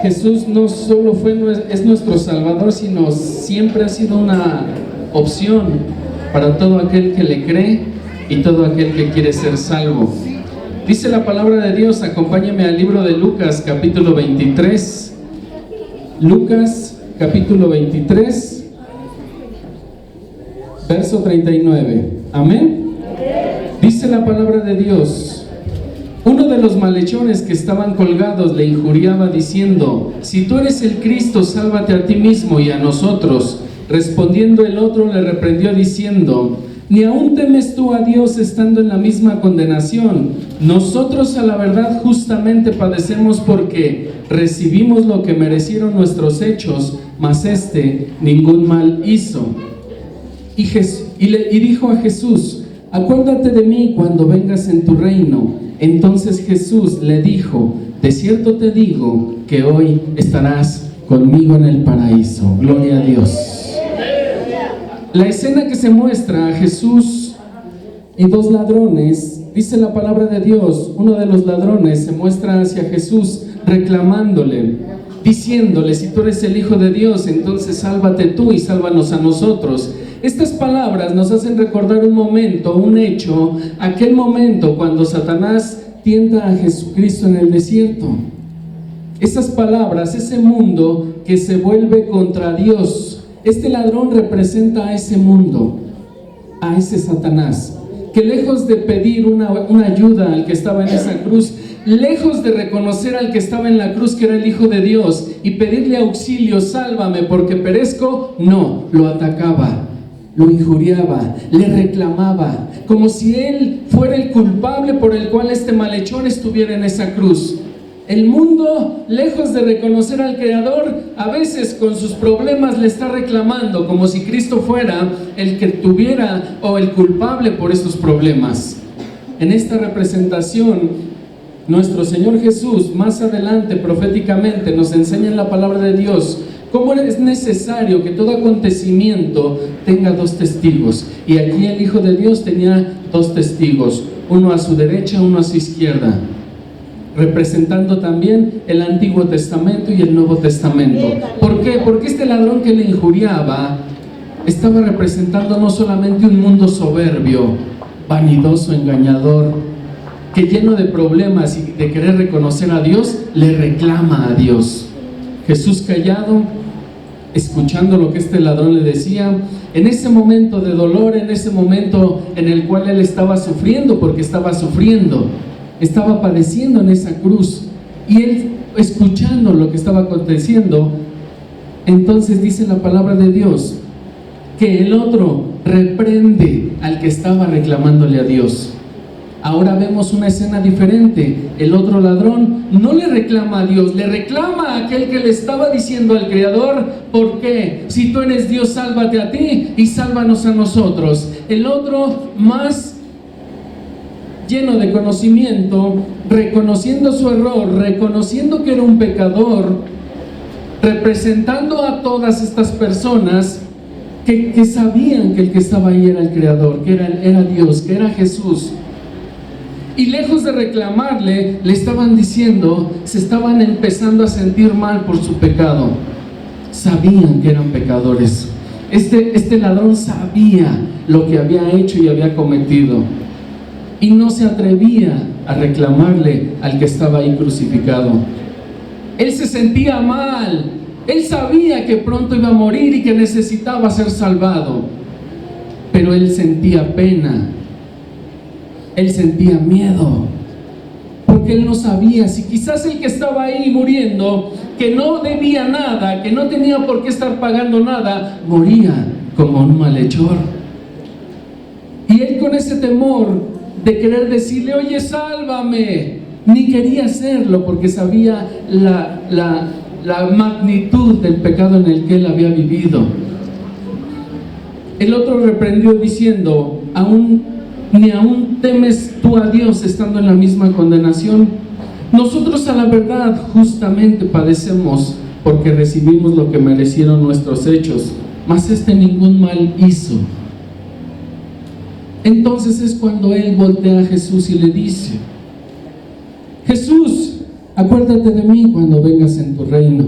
Jesús no solo es nuestro Salvador, sino siempre ha sido una opción para todo aquel que le cree y todo aquel que quiere ser salvo. Dice la palabra de Dios, acompáñame al libro de Lucas, capítulo 23. Lucas, capítulo 23, verso 39. Amén. Dice la palabra de Dios: uno de los malhechores que estaban colgados le injuriaba diciendo: si tú eres el Cristo, sálvate a ti mismo y a nosotros. Respondiendo el otro le reprendió diciendo: ¿ni aún temes tú a Dios estando en la misma condenación? Nosotros a la verdad justamente padecemos porque recibimos lo que merecieron nuestros hechos, mas este ningún mal hizo. Y dijo a Jesús: acuérdate de mí cuando vengas en tu reino. Entonces Jesús le dijo: de cierto te digo que hoy estarás conmigo en el paraíso. Gloria a Dios. La escena que se muestra a Jesús y dos ladrones, dice la palabra de Dios, uno de los ladrones se muestra hacia Jesús reclamándole, diciéndole: si tú eres el Hijo de Dios, entonces sálvate tú y sálvanos a nosotros. Estas palabras nos hacen recordar un momento, un hecho, aquel momento cuando Satanás tienta a Jesucristo en el desierto. Esas palabras, ese mundo que se vuelve contra Dios. Este ladrón representa a ese mundo, a ese Satanás, que lejos de pedir una ayuda al que estaba en esa cruz, lejos de reconocer al que estaba en la cruz, que era el Hijo de Dios, y pedirle auxilio: sálvame porque perezco, no, lo atacaba, lo injuriaba, le reclamaba, como si él fuera el culpable por el cual este malhechor estuviera en esa cruz. El mundo, lejos de reconocer al Creador, a veces con sus problemas le está reclamando, como si Cristo fuera el que tuviera o el culpable por esos problemas. En esta representación, nuestro Señor Jesús, más adelante proféticamente, nos enseña en la palabra de Dios cómo es necesario que todo acontecimiento tenga dos testigos. Y aquí el Hijo de Dios tenía dos testigos, uno a su derecha, uno a su izquierda, representando también el Antiguo Testamento y el Nuevo Testamento. ¿Por qué? Porque este ladrón que le injuriaba estaba representando no solamente un mundo soberbio, vanidoso, engañador, que lleno de problemas y de querer reconocer a Dios, le reclama a Dios. Jesús callado, escuchando lo que este ladrón le decía, en ese momento de dolor, en ese momento en el cual él estaba sufriendo, porque estaba sufriendo, estaba padeciendo en esa cruz, y él escuchando lo que estaba aconteciendo, entonces dice la palabra de Dios que el otro reprende al que estaba reclamándole a Dios. Ahora vemos una escena diferente. El otro ladrón no le reclama a Dios, le reclama a aquel que le estaba diciendo al Creador: ¿por qué? Si tú eres Dios, sálvate a ti y sálvanos a nosotros. El otro, más lleno de conocimiento, reconociendo su error, reconociendo que era un pecador, representando a todas estas personas que sabían que el que estaba ahí era el Creador, que era Dios, que era Jesús. Y lejos de reclamarle, le estaban diciendo, se estaban empezando a sentir mal por su pecado. Sabían que eran pecadores. Este ladrón sabía lo que había hecho y había cometido, y no se atrevía a reclamarle al que estaba ahí crucificado. Él se sentía mal, él sabía que pronto iba a morir y que necesitaba ser salvado, pero él sentía pena, él sentía miedo, porque él no sabía si quizás el que estaba ahí muriendo, que no debía nada, que no tenía por qué estar pagando nada, moría como un malhechor. Y él, con ese temor de querer decirle: oye, sálvame, ni quería hacerlo porque sabía la magnitud del pecado en el que él había vivido. El otro reprendió diciendo: ¿ni aún temes tú a Dios estando en la misma condenación? Nosotros a la verdad justamente padecemos porque recibimos lo que merecieron nuestros hechos, mas este ningún mal hizo. Entonces es cuando él voltea a Jesús y le dice: Jesús, Acuérdate de mí cuando vengas en tu reino.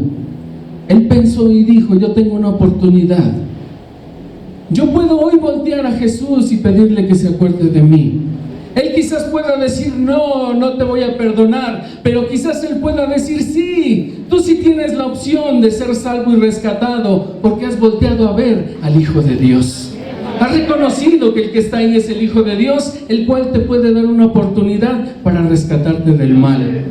Él pensó y dijo, yo tengo una oportunidad. Yo puedo hoy voltear a Jesús y pedirle que se acuerde de mí. Él quizás pueda decir, no, no te voy a perdonar, pero quizás Él pueda decir, sí, tú sí tienes la opción de ser salvo y rescatado, porque has volteado a ver al Hijo de Dios. Has reconocido que el que está ahí es el Hijo de Dios, el cual te puede dar una oportunidad para rescatarte del mal.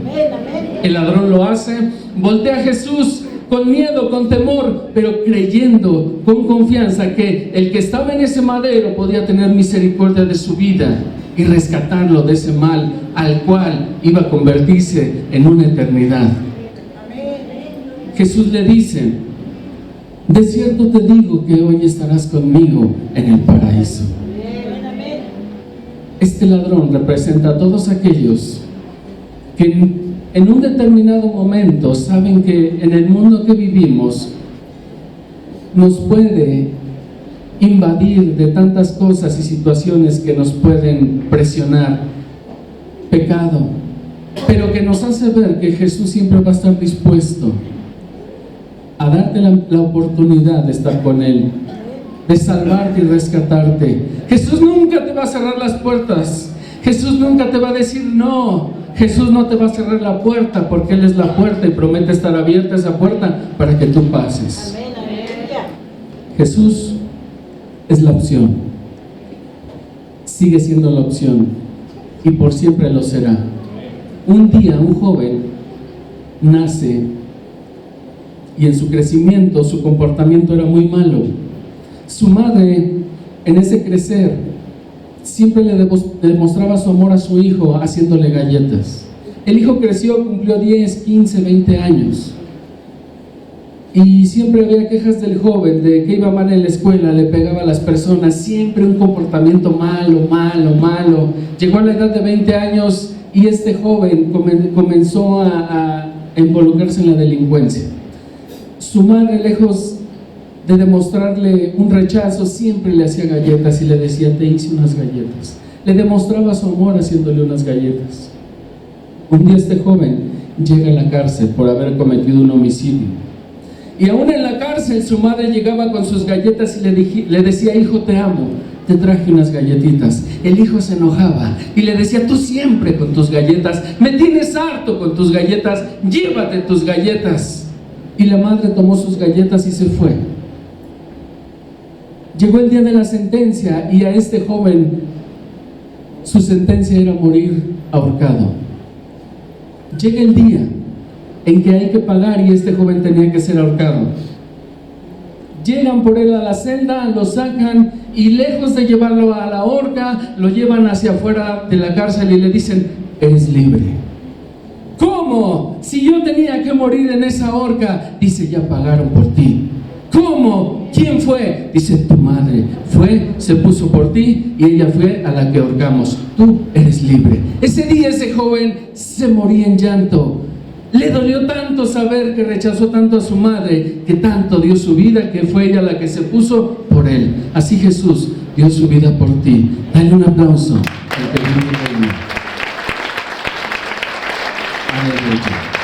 El ladrón lo hace, voltea a Jesús con miedo, con temor, pero creyendo con confianza que el que estaba en ese madero podía tener misericordia de su vida y rescatarlo de ese mal al cual iba a convertirse en una eternidad. Jesús le dice, de cierto te digo que hoy estarás conmigo en el paraíso. Este ladrón representa a todos aquellos que en un determinado momento saben que en el mundo que vivimos nos puede invadir de tantas cosas y situaciones que nos pueden presionar, pecado, pero que nos hace ver que Jesús siempre va a estar dispuesto a darte la oportunidad de estar con Él, de salvarte y rescatarte. Jesús nunca te va a cerrar las puertas, Jesús nunca te va a decir no, Jesús no te va a cerrar la puerta, porque Él es la puerta y promete estar abierta esa puerta para que tú pases. Jesús es la opción, sigue siendo la opción y por siempre lo será. Un día un joven nace y en su crecimiento su comportamiento era muy malo. Su madre en ese crecer siempre le demostraba su amor a su hijo haciéndole galletas. El hijo creció, cumplió 10, 15, 20 años. Y siempre había quejas del joven de que iba mal en la escuela, le pegaba a las personas, siempre un comportamiento malo. Llegó a la edad de 20 años y este joven comenzó a involucrarse en la delincuencia. Su madre, lejos de demostrarle un rechazo, siempre le hacía galletas y le decía, te hice unas galletas. Le demostraba su amor haciéndole unas galletas. Un día este joven llega a la cárcel por haber cometido un homicidio. Y aún en la cárcel su madre llegaba con sus galletas y le decía, hijo, te amo, te traje unas galletitas. El hijo se enojaba y le decía, tú siempre con tus galletas, me tienes harto con tus galletas, llévate tus galletas. Y la madre tomó sus galletas y se fue. Llegó el día de la sentencia y a este joven su sentencia era morir ahorcado. Llega el día en que hay que pagar y este joven tenía que ser ahorcado. Llegan por él a la celda, lo sacan y lejos de llevarlo a la horca, lo llevan hacia afuera de la cárcel y le dicen, eres libre. ¿Cómo? Si yo tenía que morir en esa horca. Dice, ya pagaron por ti. ¿Cómo? ¿Quién fue? Dice, tu madre fue, se puso por ti y ella fue a la que ahorcamos. Tú eres libre. Ese día ese joven se moría en llanto. Le dolió tanto saber que rechazó tanto a su madre, que tanto dio su vida, que fue ella la que se puso por él. Así Jesús dio su vida por ti. Dale un aplauso al que vive en reino. Aleluya.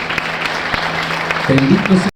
Bendito sea.